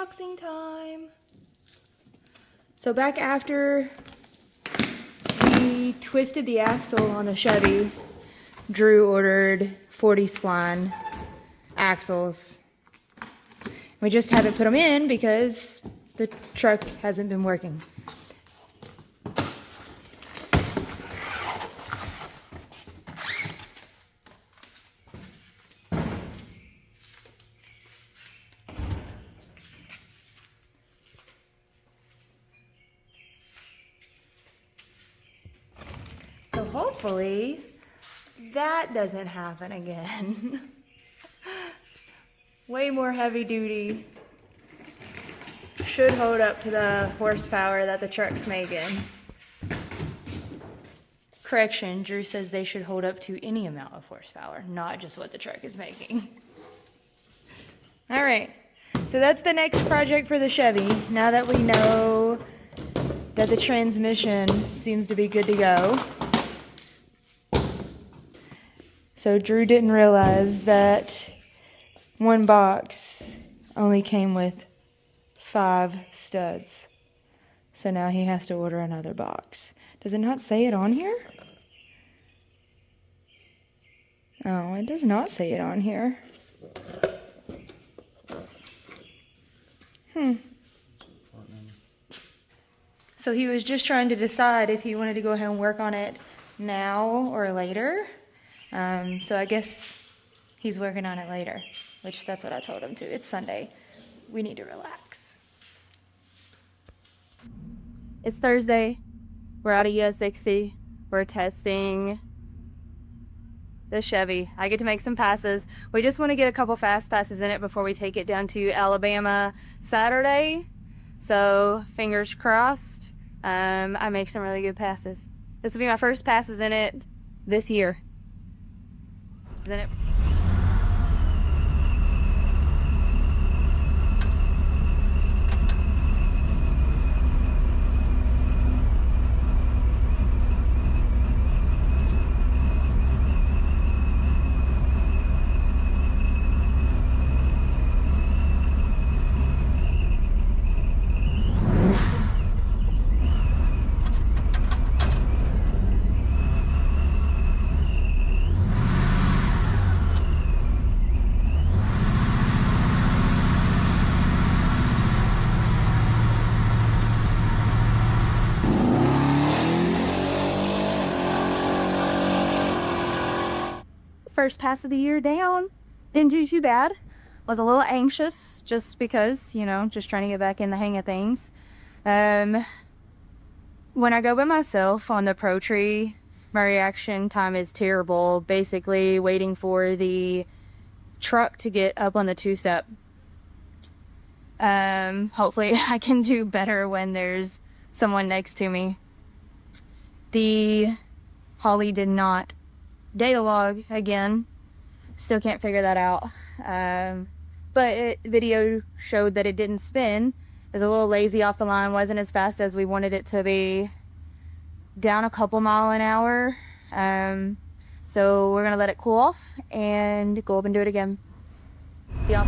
unboxing time. So back after we twisted the axle on the Chevy, Drew ordered 40 spline axles. We just haven't put them in because the truck hasn't been working. So hopefully that doesn't happen again. Way more heavy duty. Should hold up to the horsepower that the truck's making. Correction, Drew says they should hold up to any amount of horsepower, not just what the truck is making. All right, so that's the next project for the Chevy. Now that we know that the transmission seems to be good to go. So Drew didn't realize that one box only came with 5 studs. So now he has to order another box. Does it not say it on here? Oh, it does not say it on here. So he was just trying to decide if he wanted to go ahead and work on it now or later. So I guess he's working on it later, which that's what I told him to. It's Sunday. We need to relax. It's Thursday. We're out of US 60. We're testing the Chevy. I get to make some passes. We just want to get a couple fast passes in it before we take it down to Alabama Saturday. So fingers crossed. I make some really good passes. This will be my first passes in it this year. Isn't it? First pass of the year down. Didn't do too bad. Was a little anxious just because, you know, just trying to get back in the hang of things. When I go by myself on the Pro Tree, my reaction time is terrible. Basically waiting for the truck to get up on the two-step. Hopefully I can do better when there's someone next to me. The Holly did not data log again. Still can't figure that out. But video showed that it didn't spin. It was a little lazy off the line, wasn't as fast as we wanted it to be. Down a couple mile an hour. So we're gonna let it cool off and go up and do it again. Yeah.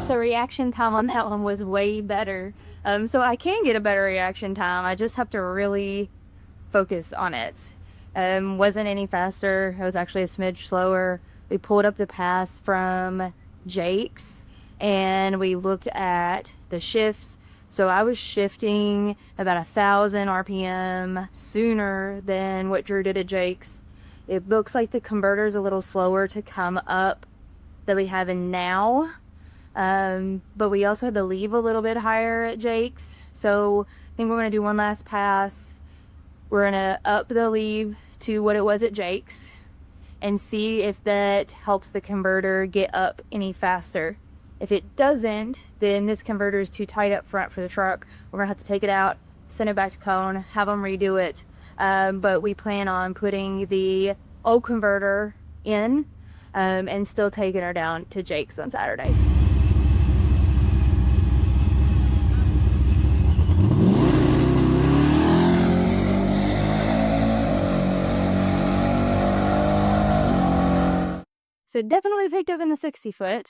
So reaction time on that one was way better. So I can get a better reaction time. I just have to really focus on it. Wasn't any faster. It was actually a smidge slower. We pulled up the pass from Jake's and we looked at the shifts. So I was shifting about 1,000 RPM sooner than what Drew did at Jake's. It looks like the converter's a little slower to come up than we have in now. But we also had to leave a little bit higher at Jake's. So I think we're going to do one last pass. We're going to up the leave to what it was at Jake's and see if that helps the converter get up any faster. If it doesn't, then this converter is too tight up front for the truck. We're going to have to take it out, send it back to Cone, have them redo it. But we plan on putting the old converter in and still taking her down to Jake's on Saturday. So definitely picked up in the 60 foot.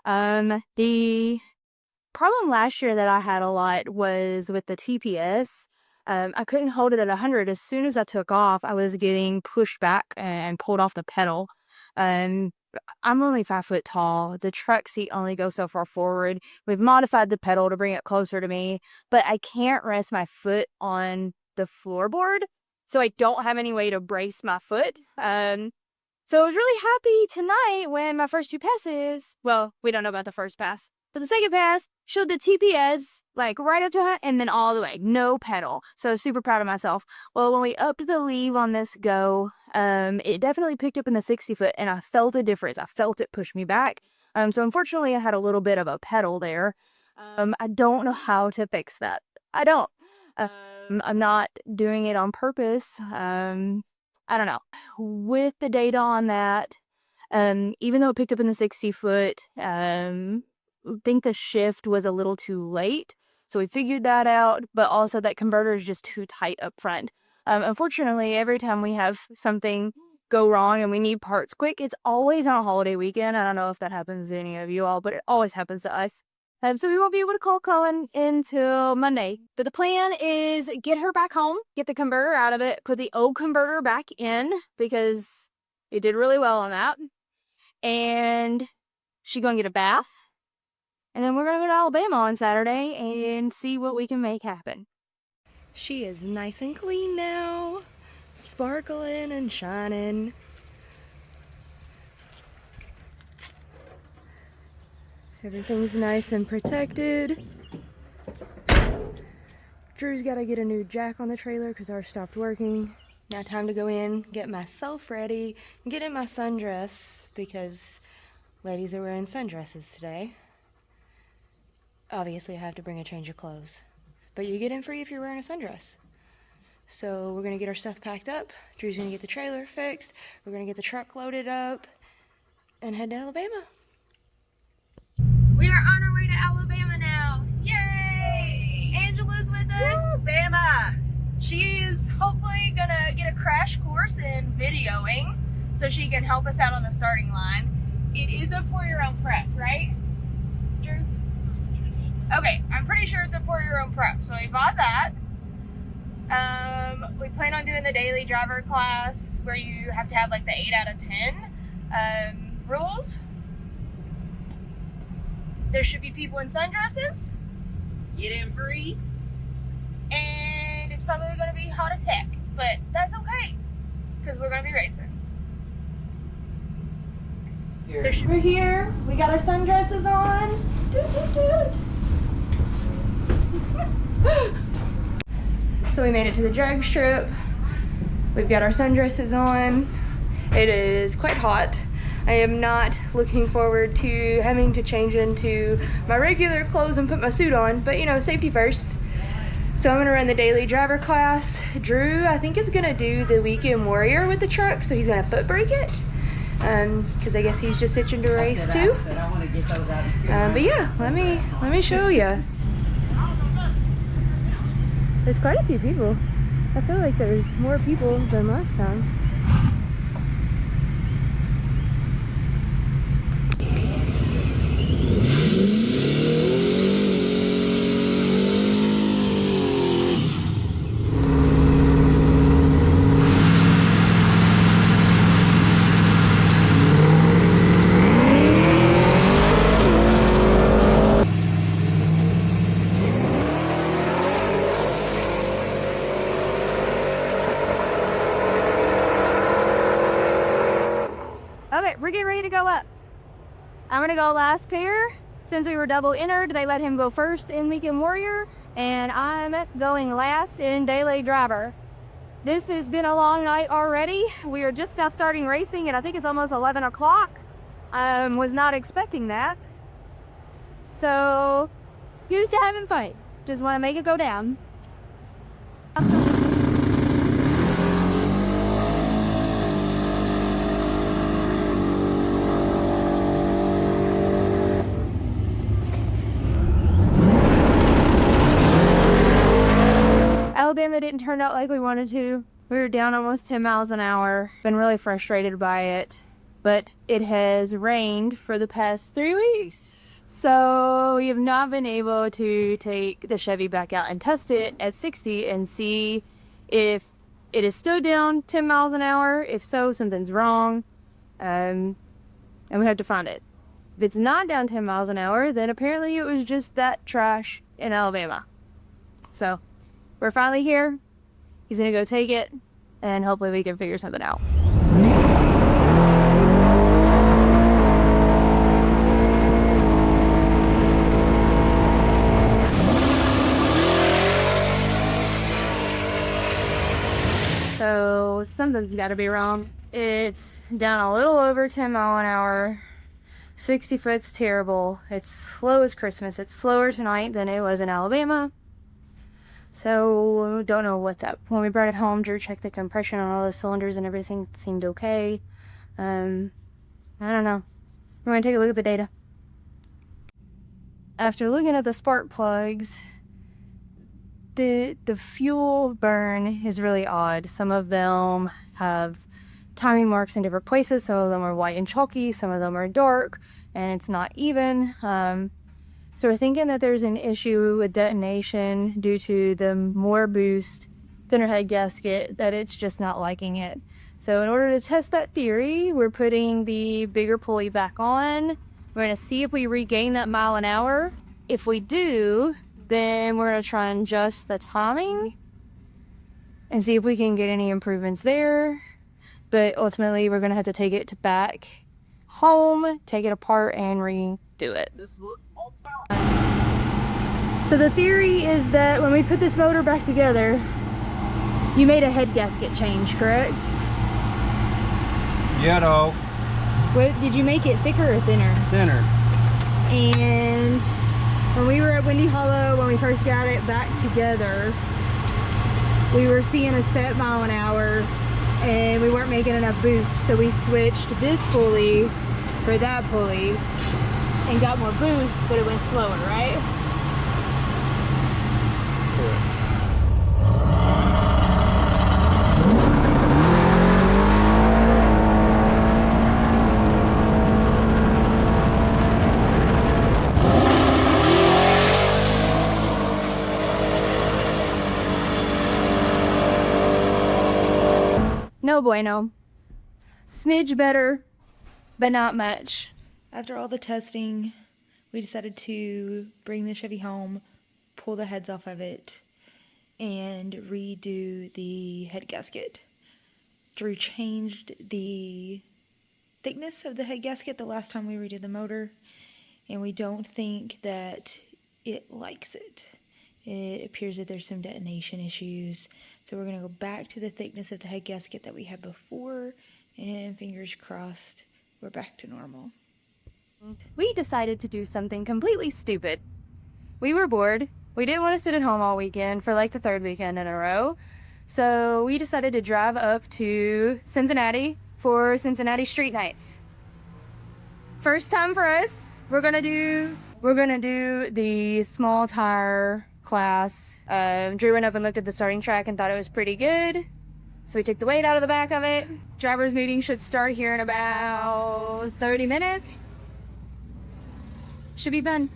The problem last year that I had a lot was with the TPS. I couldn't hold it at 100. As soon as I took off, I was getting pushed back and pulled off the pedal. I'm only 5 foot tall. The truck seat only goes so far forward. We've modified the pedal to bring it closer to me, but I can't rest my foot on the floorboard, so I don't have any way to brace my foot. So I was really happy tonight when my first 2 passes, well, we don't know about the first pass, but the second pass showed the TPS like right up to her and then all the way, no pedal. So I was super proud of myself. Well, when we upped the leave on this go, it definitely picked up in the 60 foot and I felt a difference. I felt it push me back. So unfortunately I had a little bit of a pedal there. I don't know how to fix that. I don't. I'm not doing it on purpose. I don't know. With the data on that, even though it picked up in the 60 foot, I think the shift was a little too late. So we figured that out, but also that converter is just too tight up front. Unfortunately, every time we have something go wrong and we need parts quick, it's always on a holiday weekend. I don't know if that happens to any of you all, but it always happens to us. So we won't be able to call Colin until Monday. But the plan is get her back home, get the converter out of it, put the old converter back in because it did really well on that. And she's going to get a bath. And then we're going to go to Alabama on Saturday and see what we can make happen. She is nice and clean now, sparkling and shining. Everything's nice and protected. Drew's got to get a new jack on the trailer because ours stopped working. Now time to go in, get myself ready, get in my sundress because ladies are wearing sundresses today. Obviously I have to bring a change of clothes, but you get in free if you're wearing a sundress. So we're going to get our stuff packed up. Drew's going to get the trailer fixed. We're going to get the truck loaded up and head to Alabama. We are on our way to Alabama now. Yay! Angela's with us. Woo, Bama! She is hopefully gonna get a crash course in videoing so she can help us out on the starting line. It is a pour your own prep, right, Drew? Okay, I'm pretty sure it's a pour your own prep, so we bought that. We plan on doing the daily driver class where you have to have like the 8 out of 10 rules. There should be people in sundresses. Get in free. And it's probably going to be hot as heck. But that's okay. Because we're going to be racing. We're here. We got our sundresses on. Doot, doot, doot. So we made it to the drag strip. We've got our sundresses on. It is quite hot. I am not looking forward to having to change into my regular clothes and put my suit on, but you know, safety first. So I'm gonna run the daily driver class. Drew, I think, is gonna do the weekend warrior with the truck, so he's gonna foot brake it. Because I guess he's just itching to race too. But yeah, let me show you. There's quite a few people. I feel like there's more people than last time. Okay, we're getting ready to go up. I'm gonna go last pair. Since we were double entered, they let him go first in Weekend Warrior, and I'm going last in Daily Driver. This has been a long night already. We are just now starting racing, and I think it's almost 11 o'clock. Was not expecting that. So, here's to having fun. Just want to make it go down. time it didn't turn out like we wanted to. We were down almost 10 miles an hour. Been really frustrated by it, but it has rained for the past 3 weeks. So we have not been able to take the Chevy back out and test it at 60 and see if it is still down 10 miles an hour. If so, something's wrong. And we have to find it. If it's not down 10 miles an hour, then apparently it was just that trash in Alabama. So we're finally here. He's gonna go take it and hopefully we can figure something out. So something's gotta be wrong. It's down a little over 10 mile an hour. 60 foot's terrible. It's slow as Christmas. It's slower tonight than it was in Alabama. So don't know what's up. When we brought it home, Drew checked the compression on all the cylinders and everything seemed okay. I don't know. We're gonna take a look at the data. After looking at the spark plugs, the fuel burn is really odd. Some of them have timing marks in different places. Some of them are white and chalky, some of them are dark, and it's not even. So we're thinking that there's an issue with detonation due to the more boost, thinner head gasket, that it's just not liking it. So in order to test that theory, we're putting the bigger pulley back on. We're gonna see if we regain that mile an hour. If we do, then we're gonna try and adjust the timing and see if we can get any improvements there. But ultimately, we're gonna have to take it back home, take it apart, and redo it. So the theory is that when we put this motor back together, you made a head gasket change, correct? Yeah, no. What, did you make it thicker or thinner? Thinner. And when we were at Windy Hollow, when we first got it back together, we were seeing a set mile an hour and we weren't making enough boost, so we switched this pulley for that pulley and got more boost, but it went slower, right? No bueno. Smidge better, but not much. After all the testing, we decided to bring the Chevy home, pull the heads off of it, and redo the head gasket. Drew changed the thickness of the head gasket the last time we redid the motor, and we don't think that it likes it. It appears that there's some detonation issues, so we're going to go back to the thickness of the head gasket that we had before, and fingers crossed, we're back to normal. We decided to do something completely stupid. We were bored. We didn't want to sit at home all weekend for like the third weekend in a row, so we decided to drive up to Cincinnati for Cincinnati Street Nights. First time for us. We're gonna do the small tire class. Drew went up and looked at the starting track and thought it was pretty good, so we took the weight out of the back of it. Driver's meeting should start here in about 30 minutes. Should be fun.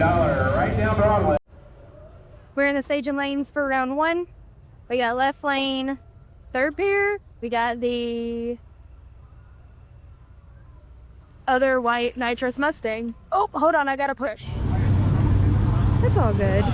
Right down Broadway. We're in the staging lanes for round one. We got left lane, third pair. We got the other white nitrous Mustang. Oh, hold on, I gotta push. That's all good.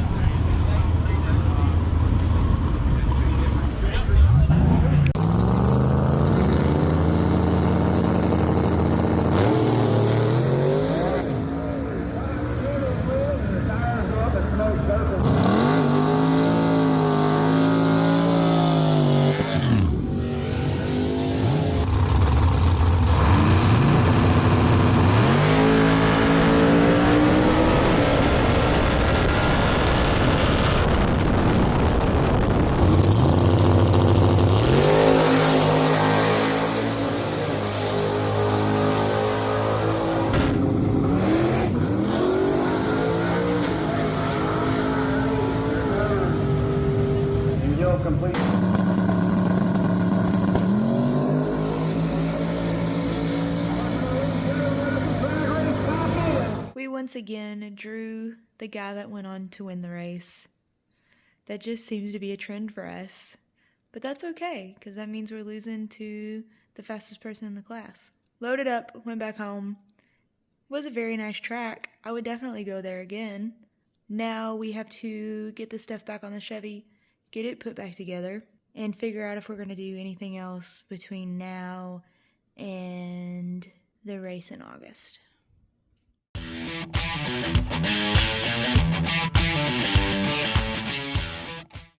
complete. We once again drew the guy that went on to win the race. That just seems to be a trend for us. But that's okay, because that means we're losing to the fastest person in the class. Loaded up, went back home. Was a very nice track. I would definitely go there again. Now we have to get the stuff back on the Chevy, get it put back together, and figure out if we're going to do anything else between now and the race in August.